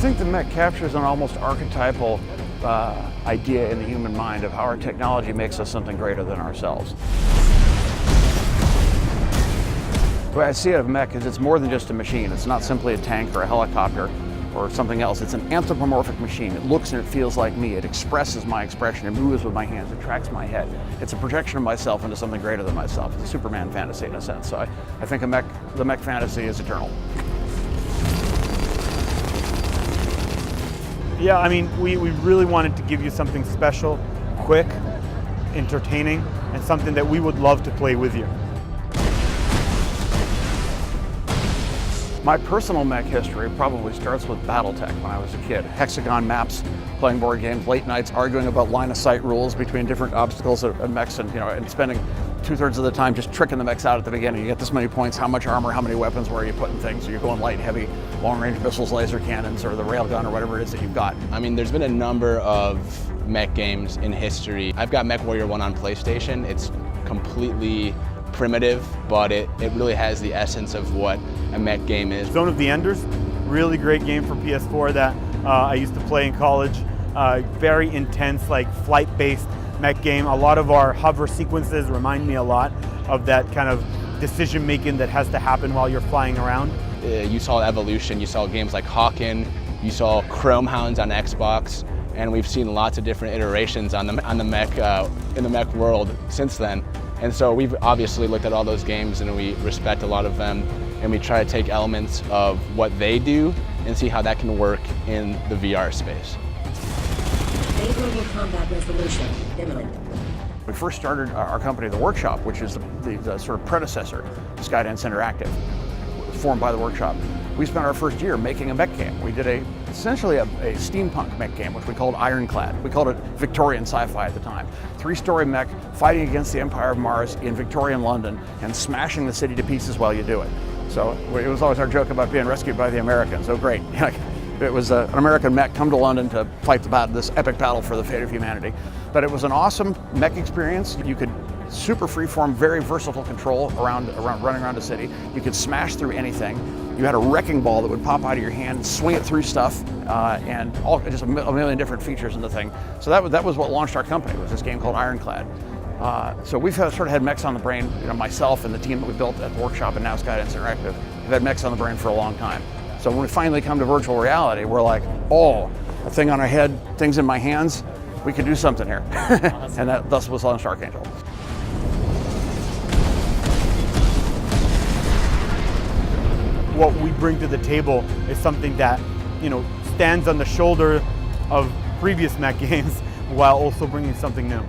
think the mech captures an almost archetypal idea in the human mind of how our technology makes us something greater than ourselves. The way I see it of mech is it's more than just a machine. It's not simply a tank or a helicopter or something else. It's an anthropomorphic machine. It looks and it feels like me. It expresses my expression. It moves with my hands. It tracks my head. It's a projection of myself into something greater than myself. It's a Superman fantasy in a sense. So I think the mech fantasy is eternal. Yeah, I mean, we really wanted to give you something special, quick, entertaining, and something that we would love to play with you. My personal mech history probably starts with Battletech when I was a kid. Hexagon maps, playing board games, late nights, arguing about line of sight rules between different obstacles of mechs, and and spending 2/3 of the time just tricking the mechs out at the beginning. You get this many points, how much armor, how many weapons, where are you putting things? So you're going light, heavy, long-range missiles, laser cannons, or the railgun, or whatever it is that you've got. I mean, there's been a number of mech games in history. I've got MechWarrior 1 on PlayStation. It's completely primitive, but it really has the essence of what a mech game is. Zone of the Enders, really great game for PS4 that I used to play in college. Very intense, like flight-based mech game. A lot of our hover sequences remind me a lot of that kind of decision-making that has to happen while you're flying around. You saw evolution, you saw games like Hawken, you saw Chrome Hounds on Xbox, and we've seen lots of different iterations on the mech in the mech world since then. And so we've obviously looked at all those games and we respect a lot of them, and we try to take elements of what they do and see how that can work in the VR space. Favorable combat resolution imminent. We first started our company, The Workshop, which is the sort of predecessor to Skydance Interactive, formed by The Workshop. We spent our first year making a mech game. We did essentially a steampunk mech game, which we called Ironclad. We called it Victorian sci-fi at the time. 3-story mech fighting against the Empire of Mars in Victorian London and smashing the city to pieces while you do it. So it was always our joke about being rescued by the Americans. Oh great, it was an American mech come to London to fight this epic battle for the fate of humanity. But it was an awesome mech experience. You could super freeform, very versatile control running around a city. You could smash through anything. You had a wrecking ball that would pop out of your hand, swing it through stuff, and just a million different features in the thing. So that was what launched our company, was this game called Ironclad. So we've sort of had mechs on the brain, myself and the team that we built at the Workshop and now Skydance Interactive, have had mechs on the brain for a long time. So when we finally come to virtual reality, we're like, oh, a thing on our head, things in my hands, we could do something here. And that thus was launched Archangel. What we bring to the table is something that, stands on the shoulder of previous mech games while also bringing something new.